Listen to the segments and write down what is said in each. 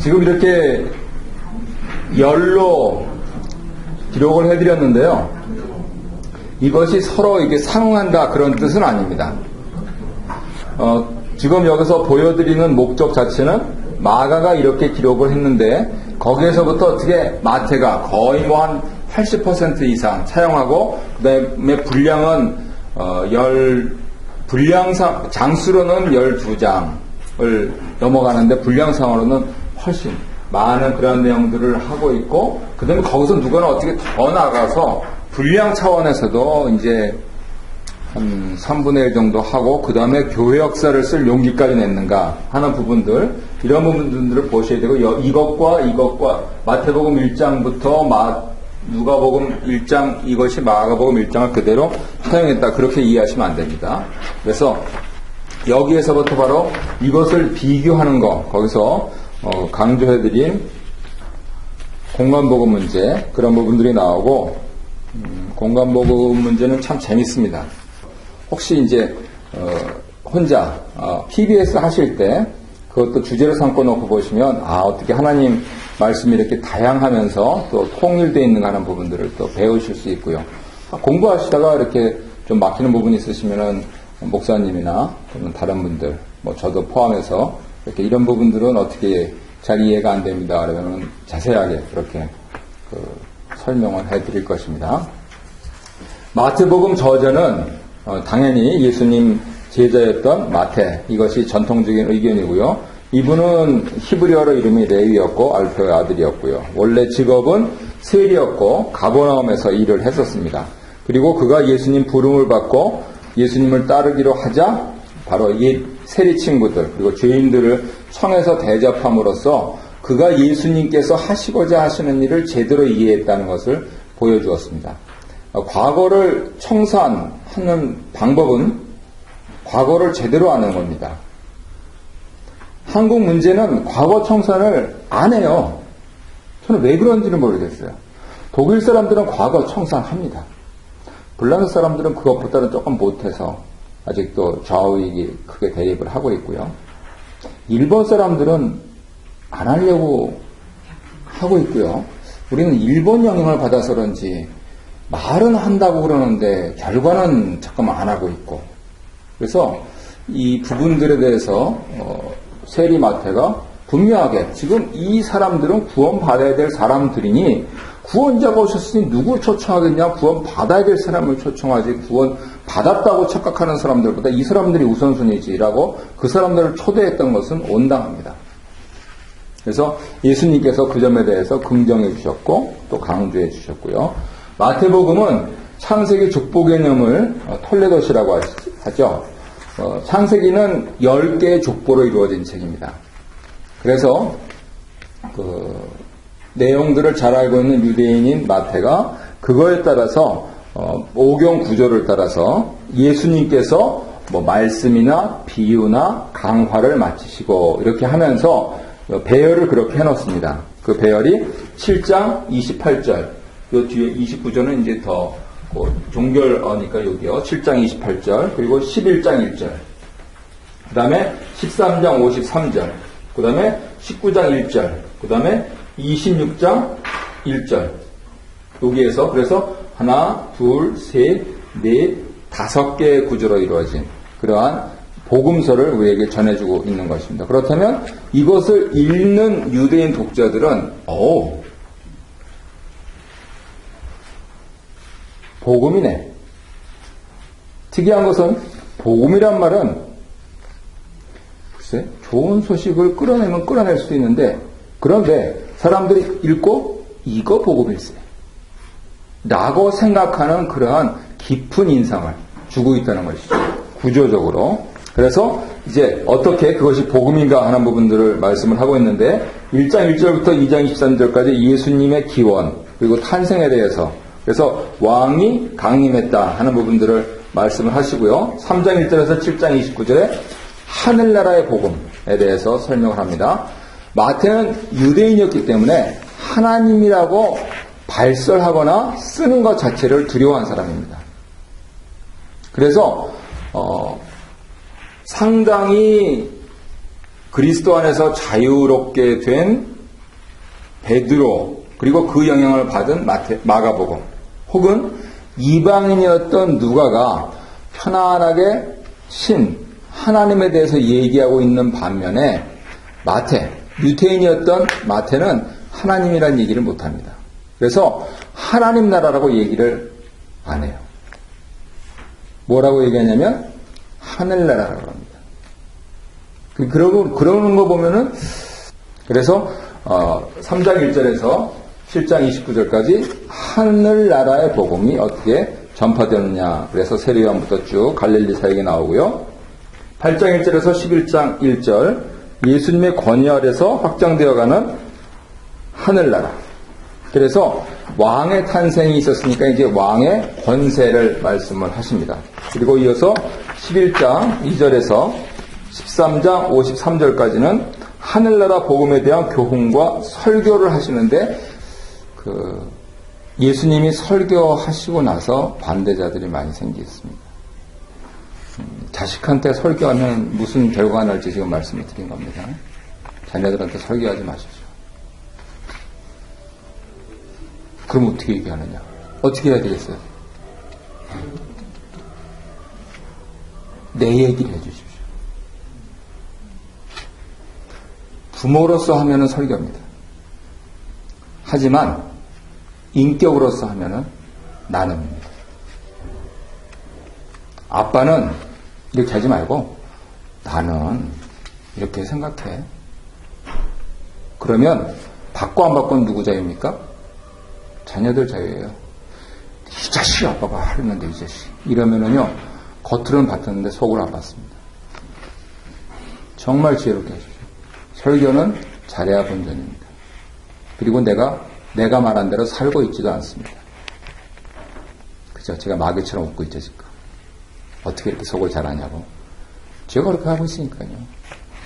지금 이렇게 열로 기록을 해드렸는데요. 이것이 서로 이게 상응한다 그런 뜻은 아닙니다. 지금 여기서 보여드리는 목적 자체는 마가가 이렇게 기록을 했는데 거기에서부터 어떻게 마태가 거의 뭐 한 80% 이상 차용하고 그다음에 분량은 분량상 장수로는 12장을 넘어가는데 분량상으로는 훨씬 많은 그런 내용들을 하고 있고 그다음에 거기서 누구나 어떻게 더 나가서 분량 차원에서도 이제 한 3분의 1 정도 하고 그 다음에 교회 역사를 쓸 용기까지 냈는가 하는 부분들 이런 부분들을 보셔야 되고 이것과 마태복음 1장부터 누가복음 1장 이것이 마가복음 1장을 그대로 사용했다 그렇게 이해하시면 안 됩니다. 그래서 여기에서부터 바로 이것을 비교하는 거 거기서 강조해드린 공간복음 문제 그런 부분들이 나오고 공간복음 문제는 참 재밌습니다. 혹시 이제 혼자 PBS 하실 때 그것도 주제로 삼고 놓고 보시면 어떻게 하나님 말씀이 이렇게 다양하면서 또 통일되어 있는가 하는 부분들을 또 배우실 수 있고요. 공부하시다가 이렇게 좀 막히는 부분이 있으시면은 목사님이나 다른 분들 뭐 저도 포함해서 이렇게 이런 부분들은 어떻게 잘 이해가 안 됩니다. 그러면 자세하게 그렇게 설명을 해드릴 것입니다. 마태복음 저자는 당연히 예수님 제자였던 마태 이것이 전통적인 의견이고요. 이분은 히브리어로 이름이 레위였고 알페오의 아들이었고요. 원래 직업은 세리였고 가버나움에서 일을 했었습니다. 그리고 그가 예수님 부름을 받고 예수님을 따르기로 하자 바로 옛 세리 친구들 그리고 죄인들을 청해서 대접함으로써 그가 예수님께서 하시고자 하시는 일을 제대로 이해했다는 것을 보여주었습니다. 과거를 청산하는 방법은 과거를 제대로 아는 겁니다. 한국 문제는 과거 청산을 안 해요. 저는 왜 그런지는 모르겠어요. 독일 사람들은 과거 청산합니다. 불란서 사람들은 그것보다는 조금 못해서 아직도 좌우익이 크게 대립을 하고 있고요. 일본 사람들은 안 하려고 하고 있고요. 우리는 일본 영향을 받아서 그런지 말은 한다고 그러는데 결과는 잠깐만 안 하고 있고 그래서 이 부분들에 대해서 세리 마태가 분명하게 지금 이 사람들은 구원받아야 될 사람들이니 구원자가 오셨으니 누구 초청하겠냐 구원 받아야 될 사람을 초청하지 구원 받았다고 착각하는 사람들보다 이 사람들이 우선순위지라고 그 사람들을 초대했던 것은 온당합니다. 그래서 예수님께서 그 점에 대해서 긍정해 주셨고 또 강조해 주셨고요. 마태복음은 창세기 족보 개념을 톨레도시라고 하죠. 창세기는 10개의 족보로 이루어진 책입니다. 그래서 내용들을 잘 알고 있는 유대인인 마태가 그거에 따라서 오경 구조를 따라서 예수님께서 뭐 말씀이나 비유나 강화를 마치시고 이렇게 하면서 배열을 그렇게 해놓습니다. 그 배열이 7장 28절 요 뒤에 29절은 이제 더 종결어니까 여기요. 7장 28절 그리고 11장 1절 그 다음에 13장 53절 그 다음에 19장 1절 그 다음에 26장 1절 여기에서 그래서 하나, 둘, 셋, 넷, 5개의 구조로 이루어진 그러한 복음서를 우리에게 전해주고 있는 것입니다. 그렇다면 이것을 읽는 유대인 독자들은 복음이네. 특이한 것은 복음이란 말은 글쎄 좋은 소식을 끌어내면 끌어낼 수 있는데 그런데 사람들이 읽고 이거 복음일세 라고 생각하는 그러한 깊은 인상을 주고 있다는 것이죠. 구조적으로. 그래서 이제 어떻게 그것이 복음인가 하는 부분들을 말씀을 하고 있는데 1장 1절부터 2장 23절까지 예수님의 기원 그리고 탄생에 대해서 그래서 왕이 강림했다 하는 부분들을 말씀을 하시고요. 3장 1절에서 7장 29절에 하늘나라의 복음에 대해서 설명을 합니다. 마태는 유대인이었기 때문에 하나님이라고 발설하거나 쓰는 것 자체를 두려워한 사람입니다. 그래서 상당히 그리스도 안에서 자유롭게 된 베드로 그리고 그 영향을 받은 마가복음 혹은 이방인이었던 누가가 편안하게 하나님에 대해서 얘기하고 있는 반면에 유태인이었던 마태는 하나님이라는 얘기를 못합니다. 그래서 하나님 나라라고 얘기를 안 해요. 뭐라고 얘기하냐면 하늘나라라고 합니다. 그러는 거 보면은 그래서 3장 1절에서 7장 29절까지 하늘나라의 복음이 어떻게 전파되느냐. 그래서 세례요한부터 쭉 갈릴리 사역이 나오고요. 8장 1절에서 11장 1절 예수님의 권위 아래서 확장되어가는 하늘나라. 그래서 왕의 탄생이 있었으니까 이제 왕의 권세를 말씀을 하십니다. 그리고 이어서 11장 2절에서 13장 53절까지는 하늘나라 복음에 대한 교훈과 설교를 하시는데 예수님이 설교하시고 나서 반대자들이 많이 생겼습니다. 자식한테 설교하면 무슨 결과가 날지 지금 말씀을 드린 겁니다. 자녀들한테 설교하지 마십시오. 그럼 어떻게 얘기하느냐? 어떻게 해야 되겠어요? 내 얘기를 해주십시오. 부모로서 하면은 설교입니다. 하지만 인격으로서 하면은 나눔입니다. 아빠는 이렇게 하지 말고 나는 이렇게 생각해. 그러면 받고 안 받고는 누구 자유입니까? 자녀들 자유예요. 이 자식이 아빠가 하려는데 이 자식. 이러면은요, 겉으로는 받았는데 속으로 안 받습니다. 정말 지혜롭게 하십시오. 설교는 잘해야 본전입니다. 그리고 내가 말한 대로 살고 있지도 않습니다. 그죠? 제가 마귀처럼 웃고 있죠, 지금. 어떻게 이렇게 속을 잘하냐고. 제가 그렇게 하고 있으니까요.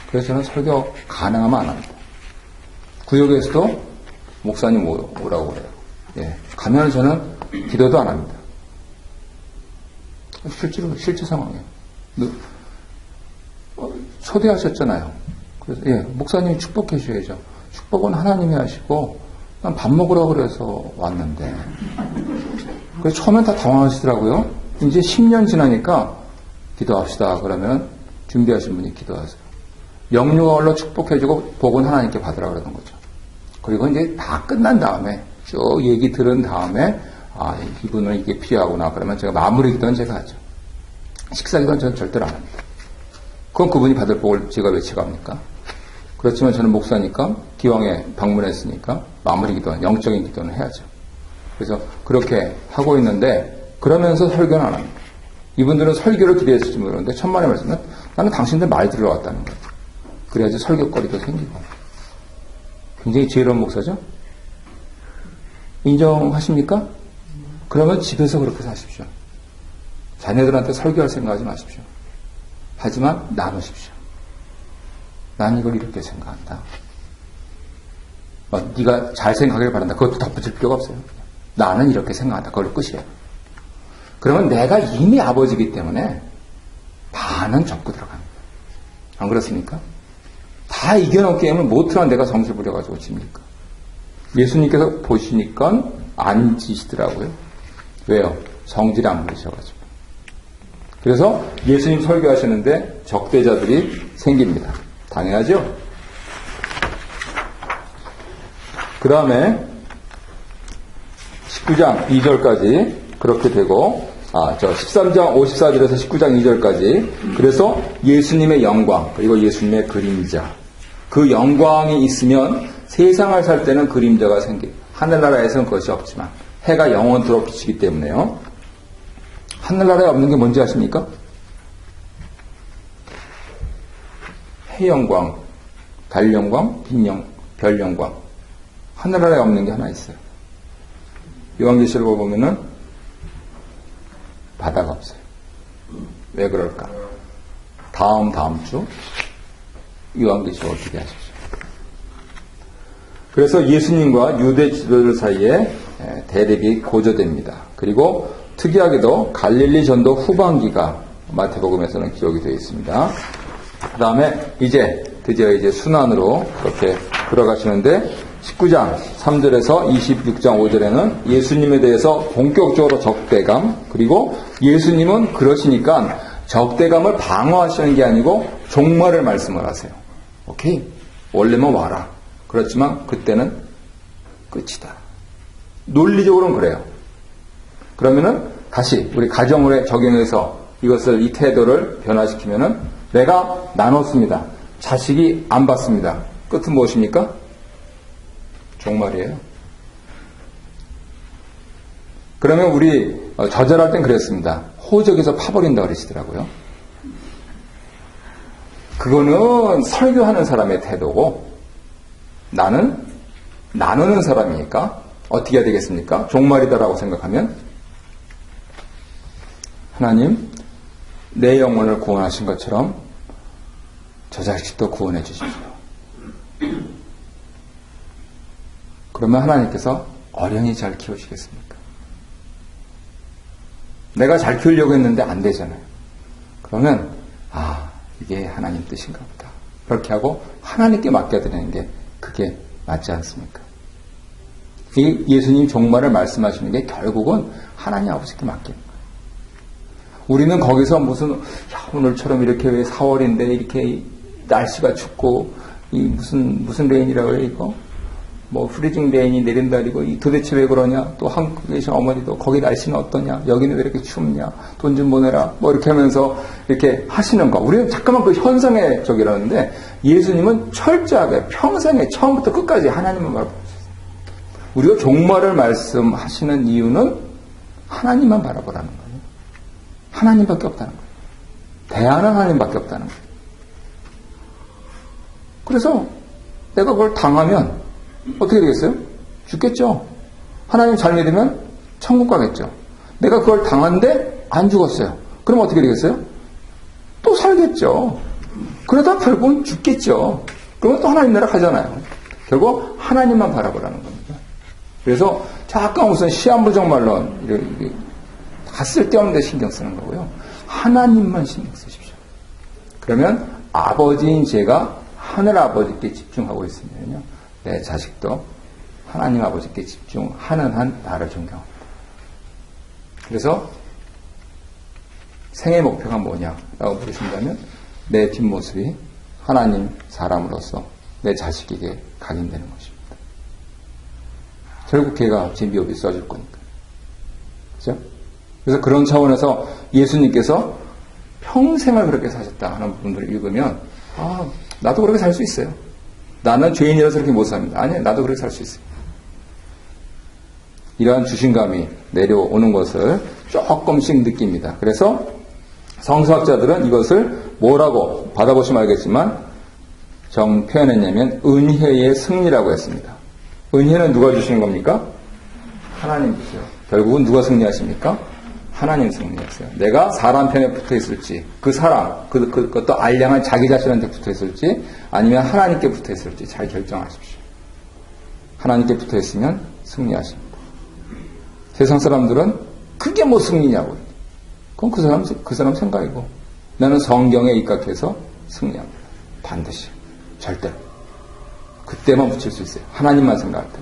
그래서 저는 설교 가능하면 안 합니다. 구역에서도 목사님 오라고 그래요. 예. 가면 저는 기도도 안 합니다. 실제 상황이에요. 초대하셨잖아요. 그래서, 예, 목사님이 축복해 주셔야죠. 축복은 하나님이 하시고, 난 밥 먹으라고 그래서 왔는데. 그래서 처음엔 다 당황하시더라고요. 이제 10년 지나니까, 기도합시다. 그러면 준비하신 분이 기도하세요. 영유아 올라 축복해주고, 복은 하나님께 받으라 그러는 거죠. 그리고 이제 다 끝난 다음에, 쭉 얘기 들은 다음에, 이분은 이게 필요하구나. 그러면 제가 마무리 기도는 제가 하죠. 식사 기도는 저는 절대로 안 합니다. 그건 그분이 받을 복을 제가 왜 채갑니까? 그렇지만 저는 목사니까 기왕에 방문했으니까 마무리 기도는 영적인 기도는 해야죠. 그래서 그렇게 하고 있는데 그러면서 설교는 안 합니다. 이분들은 설교를 기대했을지 모르는데 천만의 말씀은 나는 당신들 말 들으러 왔다는 거예요. 그래야지 설교거리도 생기고. 굉장히 지혜로운 목사죠? 인정하십니까? 그러면 집에서 그렇게 사십시오. 자녀들한테 설교할 생각하지 마십시오. 하지만 나누십시오. 난 이걸 이렇게 생각한다. 네가 잘 생각하길 바란다. 그것도 덧붙일 필요가 없어요. 나는 이렇게 생각한다. 그걸로 끝이에요. 그러면 내가 이미 아버지이기 때문에 반은 접고 들어갑니다. 안 그렇습니까? 다 이겨놓은 게임을 못하면 내가 성질 부려가지고 집니까? 예수님께서 보시니까 안 지시더라고요. 왜요? 성질이 안 부리셔가지고. 그래서 예수님 설교하시는데 적대자들이 생깁니다. 당연하죠? 그 다음에 19장 2절까지 그렇게 되고 13장 54절에서 19장 2절까지 그래서 예수님의 영광 그리고 예수님의 그림자 그 영광이 있으면 세상을 살 때는 그림자가 생깁니다. 하늘나라에서는 그것이 없지만 해가 영원토록 비치기 때문에요. 하늘나라에 없는 게 뭔지 아십니까? 해영광, 달영광, 별영광. 하늘나라에 없는 게 하나 있어요. 요한계시록을 보면은 바다가 없어요. 왜 그럴까? 다음 주 요한계시록 어떻게 하십시오. 그래서 예수님과 유대 지도자들 사이에 대립이 고조됩니다. 그리고 특이하게도 갈릴리 전도 후반기가 마태복음에서는 기록이 되어 있습니다. 그 다음에 드디어 순환으로 그렇게 들어가시는데 19장 3절에서 26장 5절에는 예수님에 대해서 본격적으로 적대감, 그리고 예수님은 그러시니까 적대감을 방어하시는 게 아니고 종말을 말씀을 하세요. 오케이? 원래만 와라. 그렇지만 그때는 끝이다. 논리적으로는 그래요. 그러면은 다시 우리 가정에 적용해서 이것을, 이 태도를 변화시키면은 내가 나눴습니다. 자식이 안 받습니다. 끝은 무엇입니까? 종말이에요. 그러면 우리 저절할 땐 그랬습니다. 호적에서 파버린다 그러시더라고요. 그거는 설교하는 사람의 태도고, 나는 나누는 사람이니까 어떻게 해야 되겠습니까? 종말이다라고 생각하면, 하나님, 내 영혼을 구원하신 것처럼 저 자식도 구원해 주십시오. 그러면 하나님께서 어련히 잘 키우시겠습니까? 내가 잘 키우려고 했는데 안 되잖아요. 그러면 이게 하나님 뜻인가 보다. 그렇게 하고 하나님께 맡겨드리는 게 그게 맞지 않습니까? 이 예수님 종말을 말씀하시는 게 결국은 하나님 아버지께 맡기는 거예요. 우리는 거기서 오늘처럼 이렇게 왜 4월인데 이렇게 날씨가 춥고 이 무슨 레인이라고 해요 이거? 뭐 프리징 레인이 내린다 그리고 도대체 왜 그러냐? 또 한국에 계신 어머니도 거기 날씨는 어떠냐? 여기는 왜 이렇게 춥냐? 돈 좀 보내라. 뭐 이렇게 하면서 이렇게 하시는 거. 우리는 잠깐만 그 현상의 적이라는데 예수님은 철저하게 평생에 처음부터 끝까지 하나님만 바라보고 있어요. 우리가 종말을 말씀하시는 이유는 하나님만 바라보라는 거예요. 하나님밖에 없다는 거예요. 대안은 하나님밖에 없다는 거예요. 그래서 내가 그걸 당하면 어떻게 되겠어요? 죽겠죠. 하나님 잘 믿으면 천국 가겠죠. 내가 그걸 당한데 안 죽었어요. 그럼 어떻게 되겠어요? 또 살겠죠. 그러다 결국은 죽겠죠. 그러면 또 하나님 나라 가잖아요. 결국 하나님만 바라보라는 겁니다. 그래서 잠깐 무슨 시한부정말론 이렇게 다 쓸데없는 데 신경 쓰는 거고요. 하나님만 신경 쓰십시오. 그러면 아버지인 제가 하늘 아버지께 집중하고 있으면요. 내 자식도 하나님 아버지께 집중하는 한 나를 존경합니다. 그래서 생애 목표가 뭐냐라고 물으신다면 내 뒷모습이 하나님 사람으로서 내 자식에게 각인되는 것입니다. 결국 걔가 제 미업이 써줄 거니까. 그렇죠? 그래서 그런 차원에서 예수님께서 평생을 그렇게 사셨다 하는 부분들을 읽으면 나도 그렇게 살 수 있어요. 나는 죄인이라서 그렇게 못 삽니다. 아니요, 나도 그렇게 살 수 있어요. 이러한 주신감이 내려오는 것을 조금씩 느낍니다. 그래서 성서학자들은 이것을 뭐라고 받아보시면 알겠지만 표현했냐면 은혜의 승리라고 했습니다. 은혜는 누가 주시는 겁니까? 하나님 주세요. 결국은 누가 승리하십니까? 하나님 승리했어요. 내가 사람 편에 붙어 있을지, 그 사람, 그것도 알량한 자기 자신한테 붙어 있을지, 아니면 하나님께 붙어 있을지 잘 결정하십시오. 하나님께 붙어 있으면 승리하십니다. 세상 사람들은 그게 뭐 승리냐고. 그건 그 사람 생각이고, 나는 성경에 입각해서 승리합니다. 반드시. 절대로. 그때만 붙일 수 있어요. 하나님만 생각할 때.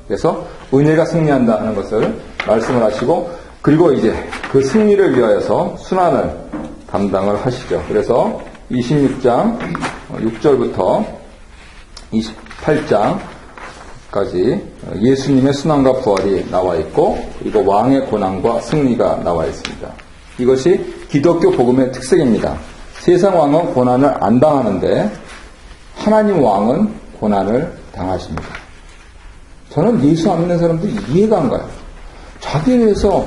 그래서 은혜가 승리한다는 것을 말씀을 하시고, 그리고 이제 그 승리를 위하여서 순환을 담당을 하시죠. 그래서 26장 6절부터 28장까지 예수님의 순환과 부활이 나와 있고, 그리고 왕의 고난과 승리가 나와 있습니다. 이것이 기독교 복음의 특색입니다. 세상 왕은 고난을 안 당하는데 하나님 왕은 고난을 당하십니다. 저는 예수 안 믿는 사람들이 이해가 안 가요. 자기 위해서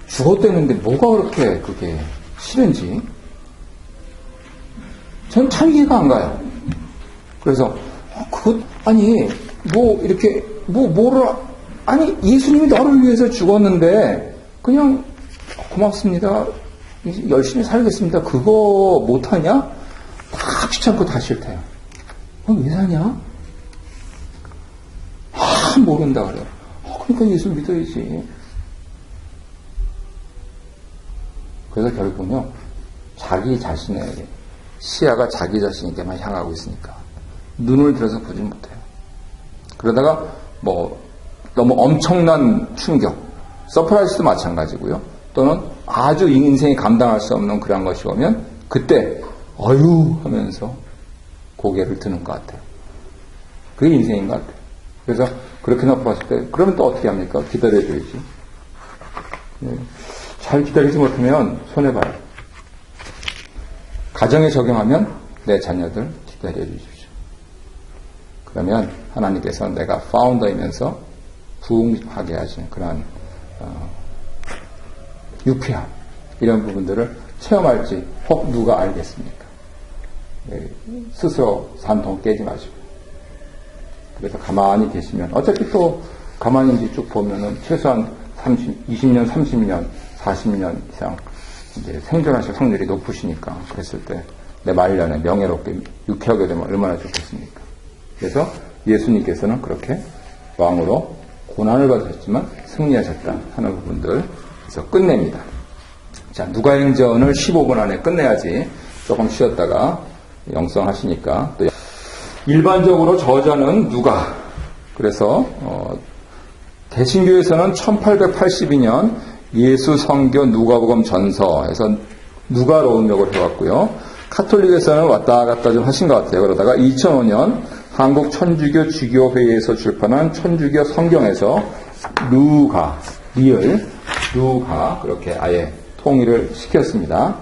죽었다는데 뭐가 그렇게 그게 싫은지 전 참 이해가 안 가요. 그래서 예수님이 너를 위해서 죽었는데 그냥 고맙습니다. 열심히 살겠습니다. 그거 못하냐? 다 귀찮고 다 싫대요. 왜 사냐? 모른다 그래요. 그러니까 예수 믿어야지. 그래서 결국은요, 자기 자신의 시야가 자기 자신에게만 향하고 있으니까 눈을 들어서 보지 못해요. 그러다가 뭐 너무 엄청난 충격, 서프라이즈도 마찬가지고요. 또는 아주 인생이 감당할 수 없는 그런 것이 오면 그때 어휴 하면서 고개를 드는 것 같아요. 그게 인생인 것 같아요. 그래서 그렇게 나빴을 때 그러면 또 어떻게 합니까? 기다려줘야지. 잘 기다리지 못하면 손해봐요. 가정에 적용하면 내 자녀들 기다려 주십시오. 그러면 하나님께서 내가 파운더이면서 부흥하게 하시는 그런 유쾌함 이런 부분들을 체험할지 혹 누가 알겠습니까? 스스로 산통 깨지 마시고 그래서 가만히 계시면 어차피 또 가만히 이제 쭉 보면은 최소한 20년, 30년, 40년 이상 이제 생존하실 확률이 높으시니까 그랬을 때 내 말년에 명예롭게 유쾌하게 되면 얼마나 좋겠습니까? 그래서 예수님께서는 그렇게 왕으로 고난을 받으셨지만 승리하셨다 하는 부분들 그래서 끝냅니다. 자, 누가행전을 15분 안에 끝내야지 조금 쉬었다가 영성하시니까 또 일반적으로 저자는 누가 그래서 개신교에서는 1882년 예수 성교 누가복음 전서에서 누가로 음력을 해왔고요. 카톨릭에서는 왔다 갔다 좀 하신 것 같아요. 그러다가 2005년 한국 천주교 주교회에서 출판한 천주교 성경에서 루가, 리을, 루가 그렇게 아예 통일을 시켰습니다.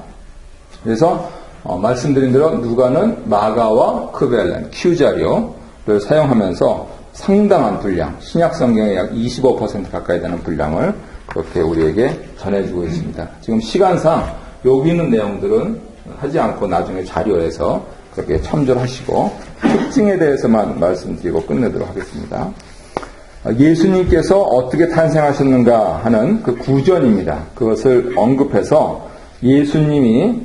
그래서 말씀드린 대로 누가는 마가와 크벨렌, Q자료를 사용하면서 상당한 분량, 신약 성경의 약 25% 가까이 되는 분량을 그렇게 우리에게 전해주고 있습니다. 지금 시간상 여기 있는 내용들은 하지 않고 나중에 자료에서 그렇게 첨절하시고 특징에 대해서만 말씀드리고 끝내도록 하겠습니다. 예수님께서 어떻게 탄생하셨는가 하는 그 구전입니다. 그것을 언급해서 예수님이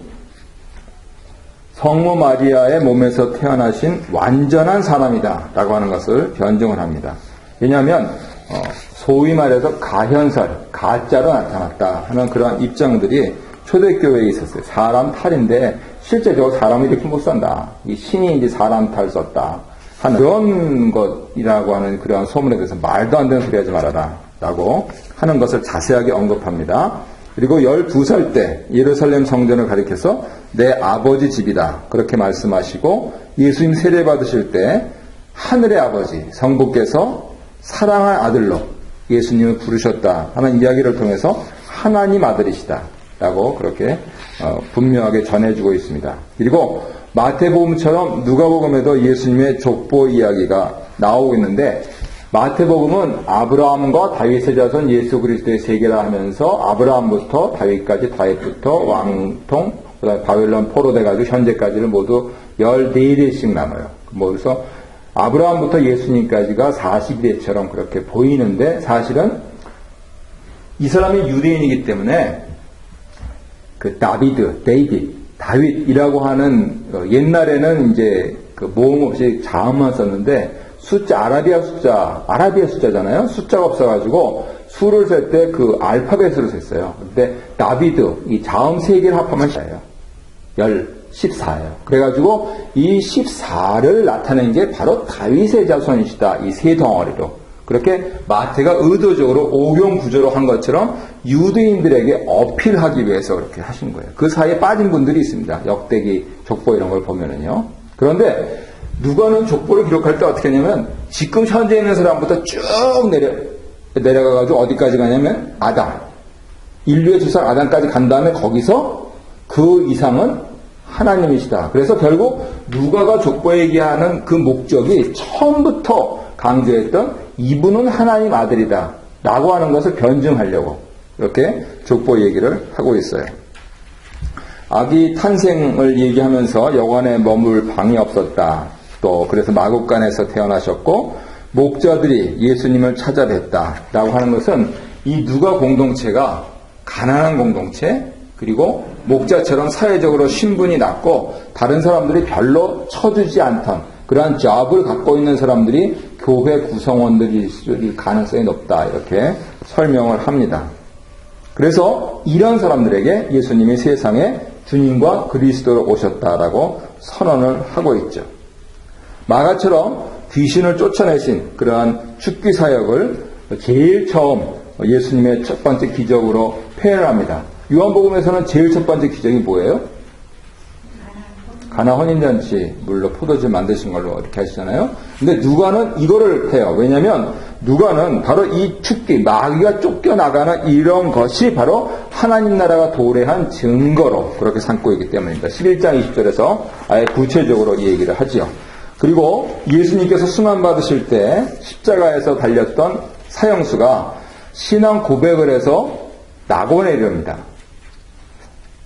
성모 마리아의 몸에서 태어나신 완전한 사람이다 라고 하는 것을 변증을 합니다. 왜냐하면 소위 말해서 가현설, 가짜로 나타났다 하는 그런 입장들이 초대교회에 있었어요. 사람 탈인데 실제 저 사람이 이렇게 못 산다. 이 신이 이제 사람 탈 썼다 하는 그런 것이라고 하는 그러한 소문에 대해서 말도 안 되는 소리 하지 말아라 라고 하는 것을 자세하게 언급합니다. 그리고 12살 때 예루살렘 성전을 가리켜서 내 아버지 집이다 그렇게 말씀하시고 예수님 세례 받으실 때 하늘의 아버지 성부께서 사랑할 아들로 예수님을 부르셨다 하는 이야기를 통해서 하나님 아들이시다 라고 그렇게 분명하게 전해주고 있습니다. 그리고 마태복음처럼 누가복음에도 예수님의 족보 이야기가 나오고 있는데 마태복음은 아브라함과 다윗의 자손 예수 그리스도의 세계라 하면서 아브라함부터 다윗까지 다윗부터 왕통 그다음에 바벨론 포로돼가지고 현재까지를 모두 14대씩 나눠요. 그래서 아브라함부터 예수님까지가 40대처럼 그렇게 보이는데 사실은 이 사람이 유대인이기 때문에 그 다윗이라고 하는 옛날에는 이제 그 모음 없이 자음만 썼는데 아라비아 숫자잖아요. 숫자가 없어가지고 수를 셀 때 그 알파벳으로 셌어요. 근데 다비드 이 자음 3개를 합하면 14예요. 그래가지고 이 14를 나타낸 게 바로 다윗의 자손이시다. 이 세 덩어리로. 그렇게 마태가 의도적으로 오경 구조로 한 것처럼 유대인들에게 어필하기 위해서 그렇게 하신 거예요. 그 사이에 빠진 분들이 있습니다. 역대기, 족보 이런 걸 보면은요. 그런데 누가는 족보를 기록할 때 어떻게 하냐면 지금 현재 있는 사람부터 쭉 내려가가지고 어디까지 가냐면 아담. 인류의 주상 아담까지 간 다음에 거기서 그 이상은 하나님이시다. 그래서 결국 누가가 족보 얘기하는 그 목적이 처음부터 강조했던 이분은 하나님 아들이다 라고 하는 것을 변증하려고 이렇게 족보 얘기를 하고 있어요. 아기 탄생을 얘기하면서 여관에 머물 방이 없었다. 또 그래서 마국간에서 태어나셨고 목자들이 예수님을 찾아뵀다 라고 하는 것은 이 누가 공동체가 가난한 공동체 그리고 목자처럼 사회적으로 신분이 낮고 다른 사람들이 별로 쳐주지 않던 그러한 잡을 갖고 있는 사람들이 교회 구성원들일 가능성이 높다 이렇게 설명을 합니다. 그래서 이런 사람들에게 예수님이 세상에 주님과 그리스도로 오셨다라고 선언을 하고 있죠. 마가처럼 귀신을 쫓아내신 그러한 죽기 사역을 제일 처음 예수님의 첫 번째 기적으로 표현합니다. 요한복음에서는 제일 첫 번째 기적이 뭐예요? 가나 혼인잔치 물로 포도주 만드신 걸로 이렇게 하시잖아요. 근데 누가는 이거를 해요. 왜냐하면 누가는 바로 이 죽기, 마귀가 쫓겨나가는 이런 것이 바로 하나님 나라가 도래한 증거로 그렇게 삼고 있기 때문입니다. 11장 20절에서 아예 구체적으로 이 얘기를 하지요. 그리고 예수님께서 순환 받으실 때 십자가에서 달렸던 사형수가 신앙 고백을 해서 낙원에 이릅니다.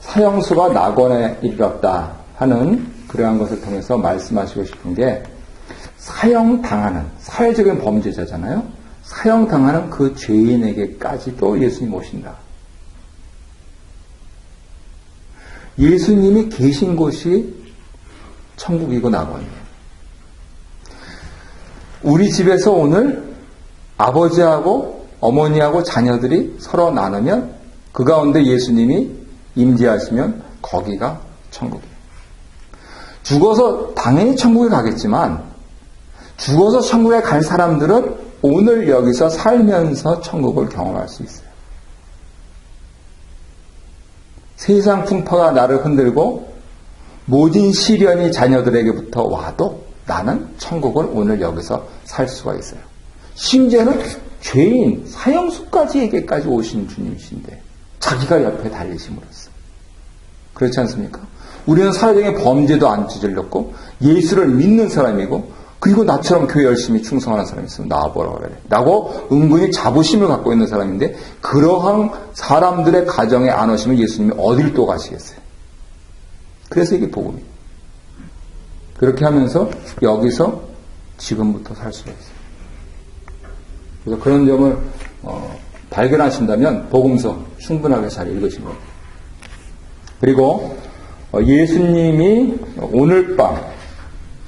사형수가 낙원에 이르렀다 하는 그러한 것을 통해서 말씀하시고 싶은 게, 사형당하는 사회적인 범죄자잖아요. 사형당하는 그 죄인에게까지도 예수님 오신다. 예수님이 계신 곳이 천국이고 낙원이에요. 우리 집에서 오늘 아버지하고 어머니하고 자녀들이 서로 나누면 그 가운데 예수님이 임재하시면 거기가 천국이에요. 죽어서 당연히 천국에 가겠지만 죽어서 천국에 갈 사람들은 오늘 여기서 살면서 천국을 경험할 수 있어요. 세상 풍파가 나를 흔들고 모진 시련이 자녀들에게부터 와도 나는 천국을 오늘 여기서 살 수가 있어요. 심지어는 죄인, 사형수까지에게까지 오신 주님이신데 자기가 옆에 달리심으로써. 그렇지 않습니까? 우리는 사회적인 범죄도 안 저질렀고 예수를 믿는 사람이고, 그리고 나처럼 교회 열심히 충성하는 사람이 있으면 나와보라 그래 라고 은근히 자부심을 갖고 있는 사람인데, 그러한 사람들의 가정에 안 오시면 예수님이 어딜 또 가시겠어요? 그래서 이게 복음이에요. 그렇게 하면서 여기서 지금부터 살 수가 있어요. 그래서 그런 점을 발견하신다면 복음서 충분하게 잘 읽으신 겁니다. 그리고 예수님이 오늘 밤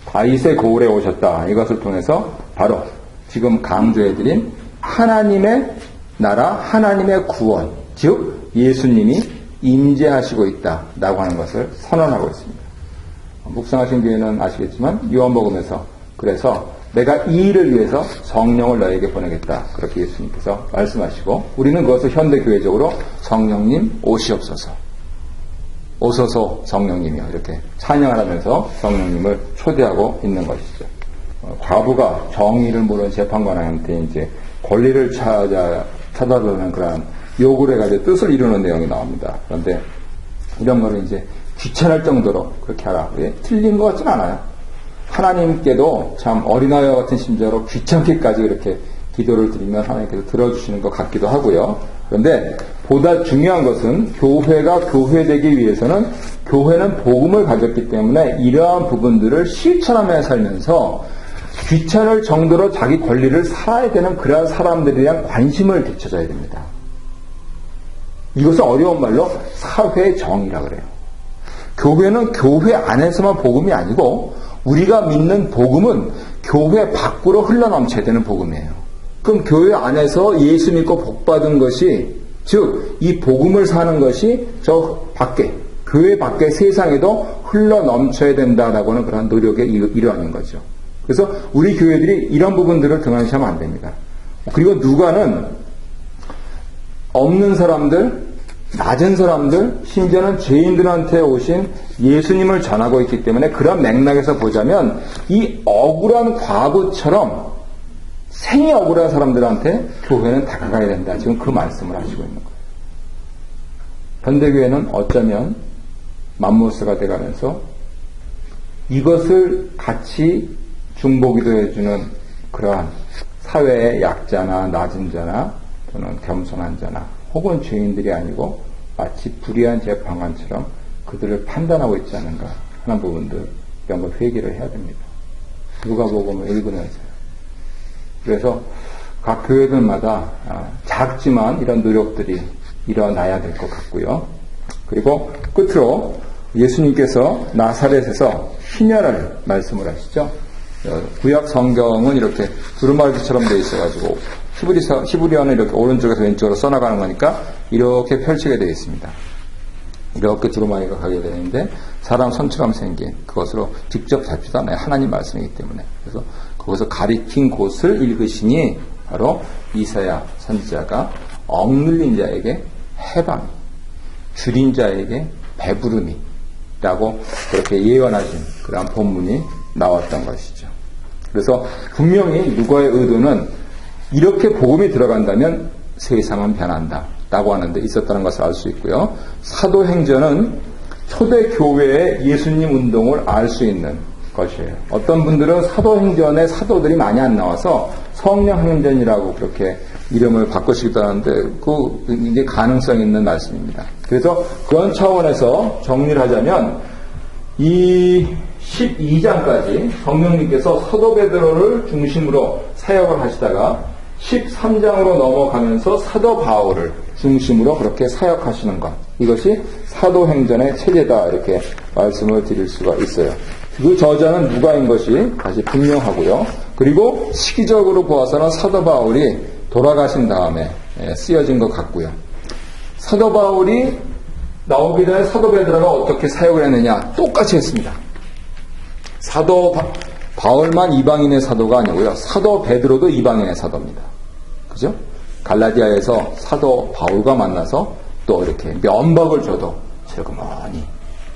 다윗의 고을에 오셨다, 이것을 통해서 바로 지금 강조해드린 하나님의 나라, 하나님의 구원, 즉 예수님이 임재하시고 있다라고 하는 것을 선언하고 있습니다. 묵상하신 교회는 아시겠지만 요한복음에서 그래서 내가 이 일을 위해서 성령을 너에게 보내겠다, 그렇게 예수님께서 말씀하시고, 우리는 그것을 현대교회적으로 성령님 오시옵소서, 오소서 성령님이요, 이렇게 찬양을 하면서 성령님을 초대하고 있는 것이죠. 과부가 정의를 모르는 재판관한테 이제 권리를 찾아보는 그런 요구를 해가지고 뜻을 이루는 내용이 나옵니다. 그런데 이런 거를 이제 귀찮을 정도로 그렇게 하라. 왜? 틀린 것 같진 않아요. 하나님께도 참 어린아이와 같은 심정으로 귀찮게까지 이렇게 기도를 드리면 하나님께서 들어주시는 것 같기도 하고요. 그런데 보다 중요한 것은 교회가 교회되기 위해서는, 교회는 복음을 가졌기 때문에 이러한 부분들을 실천하며 살면서 귀찮을 정도로 자기 권리를 살아야 되는 그러한 사람들에 대한 관심을 되찾아야 됩니다. 이것은 어려운 말로 사회의 정의라 그래요. 교회는 교회 안에서만 복음이 아니고 우리가 믿는 복음은 교회 밖으로 흘러넘쳐야 되는 복음이에요. 그럼 교회 안에서 예수 믿고 복받은 것이, 즉 이 복음을 사는 것이 저 밖에, 교회 밖에 세상에도 흘러넘쳐야 된다라고 하는 그런 노력의 일환인 거죠. 그래서 우리 교회들이 이런 부분들을 등한시하면 안 됩니다. 그리고 누가는 없는 사람들, 낮은 사람들, 심지어는 죄인들한테 오신 예수님을 전하고 있기 때문에 그런 맥락에서 보자면 이 억울한 과부처럼 생이 억울한 사람들한테 교회는 다가가야 된다, 지금 그 말씀을 하시고 있는 거예요. 현대교회는 어쩌면 맘모스가 돼가면서 이것을 같이 중보기도해주는 그러한 사회의 약자나 낮은 자나 또는 겸손한 자나 혹은 죄인들이 아니고 마치 불의한 재판관처럼 그들을 판단하고 있지 않은가 하는 부분들, 이런 걸 회개를 해야 됩니다. 누가복음을 읽으면서요. 그래서 각 교회들마다 작지만 이런 노력들이 일어나야 될 것 같고요. 그리고 끝으로 예수님께서 나사렛에서 희년을 말씀을 하시죠. 구약 성경은 이렇게 두루마기처럼 되어 있어가지고 히브리어는 이렇게 오른쪽에서 왼쪽으로 써나가는 거니까 이렇게 펼치게 되어 있습니다. 이렇게 두루마기가 가게 되는데 사람 손처럼 생긴 그것으로 직접 잡지도 않아요. 하나님 말씀이기 때문에. 그래서 거기서 가리킨 곳을 읽으시니 바로 이사야 선지자가 억눌린 자에게 해방이, 줄인 자에게 배부름이라고 그렇게 예언하신 그러한 본문이 나왔던 것이죠. 그래서 분명히 누가의 의도는 이렇게 복음이 들어간다면 세상은 변한다라고 하는데 있었다는 것을 알 수 있고요. 사도행전은 초대교회의 예수님 운동을 알 수 있는 것이에요. 어떤 분들은 사도행전에 사도들이 많이 안 나와서 성령행전이라고 그렇게 이름을 바꾸시기도 하는데 그 이게 가능성 있는 말씀입니다. 그래서 그런 차원에서 정리를 하자면 이 12장까지 성령님께서 사도 베드로를 중심으로 사역을 하시다가 13장으로 넘어가면서 사도 바울을 중심으로 그렇게 사역하시는 것, 이것이 사도행전의 체제다 이렇게 말씀을 드릴 수가 있어요. 그 저자는 누가인 것이 다시 분명하고요. 그리고 시기적으로 보아서는 사도 바울이 돌아가신 다음에 쓰여진 것 같고요. 사도 바울이 나오기 전에 사도 베드로가 어떻게 사역을 했느냐, 똑같이 했습니다. 사도 바울만 이방인의 사도가 아니고요. 사도 베드로도 이방인의 사도입니다. 그죠? 갈라디아에서 사도 바울과 만나서 또 이렇게 면박을 줘도 슬그머니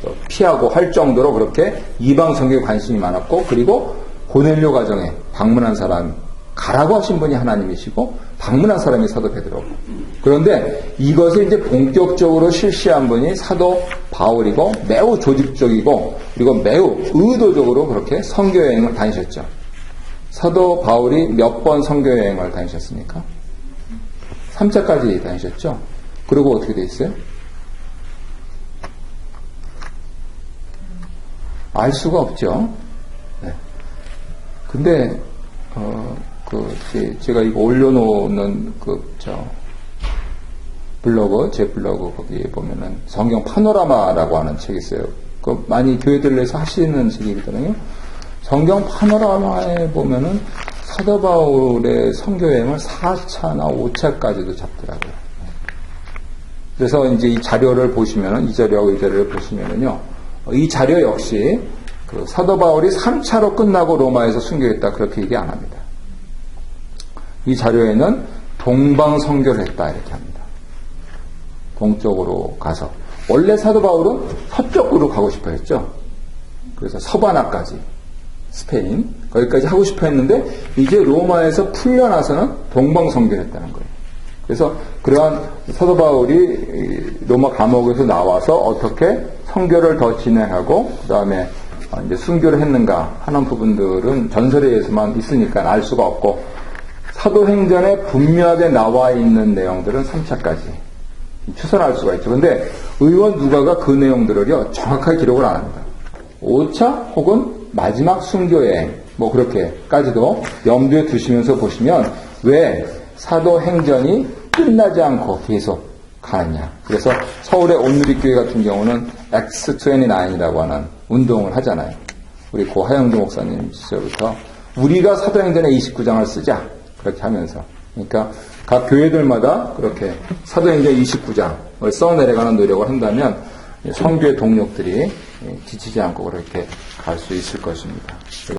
또 피하고 할 정도로 그렇게 이방 성경에 관심이 많았고, 그리고 고넬료 가정에 방문한 사람, 가라고 하신 분이 하나님이시고 방문한 사람이 사도 베드로고, 그런데 이것을 이제 본격적으로 실시한 분이 사도 바울이고 매우 조직적이고 그리고 매우 의도적으로 그렇게 선교 여행을 다니셨죠. 사도 바울이 몇 번 선교 여행을 다니셨습니까? 3차까지 다니셨죠. 그리고 어떻게 돼 있어요? 알 수가 없죠. 네. 근데 제가 이거 올려놓는 블로그, 제 블로그 거기에 보면은 성경 파노라마라고 하는 책이 있어요. 그 많이 교회들 내에서 하시는 책이거든요. 성경 파노라마에 보면은 사도 바울의 선교 여행을 4차나 5차까지도 잡더라고요. 그래서 이제 이 자료를 보시면은, 이 자료하고 이 자료를 보시면은요, 이 자료 역시 그 사도 바울이 3차로 끝나고 로마에서 순교했다 그렇게 얘기 안 합니다. 이 자료에는 동방 선교를 했다 이렇게 합니다. 동쪽으로 가서, 원래 사도 바울은 서쪽으로 가고 싶어 했죠. 그래서 서바나까지, 스페인 거기까지 하고 싶어 했는데 이제 로마에서 풀려나서는 동방 선교를 했다는 거예요. 그래서 그러한 사도 바울이 로마 감옥에서 나와서 어떻게 선교를 더 진행하고 그 다음에 이제 순교를 했는가 하는 부분들은 전설에 의해서만 있으니까 알 수가 없고, 사도행전에 분명하게 나와 있는 내용들은 3차까지 추선할 수가 있죠. 그런데 의원 누가가 그 내용들을요 정확하게 기록을 안 합니다. 5차 혹은 마지막 순교여행 뭐 그렇게까지도 염두에 두시면서 보시면 왜 사도행전이 끝나지 않고 계속 가느냐. 그래서 서울의 온누리교회 같은 경우는 X29이라고 하는 운동을 하잖아요. 우리 고 하영주 목사님 시절부터 우리가 사도행전의 29장을 쓰자 그렇게 하면서, 그러니까 각 교회들마다 그렇게 사도행전 29장을 써내려가는 노력을 한다면 선교의 동력들이 지치지 않고 그렇게 갈 수 있을 것입니다.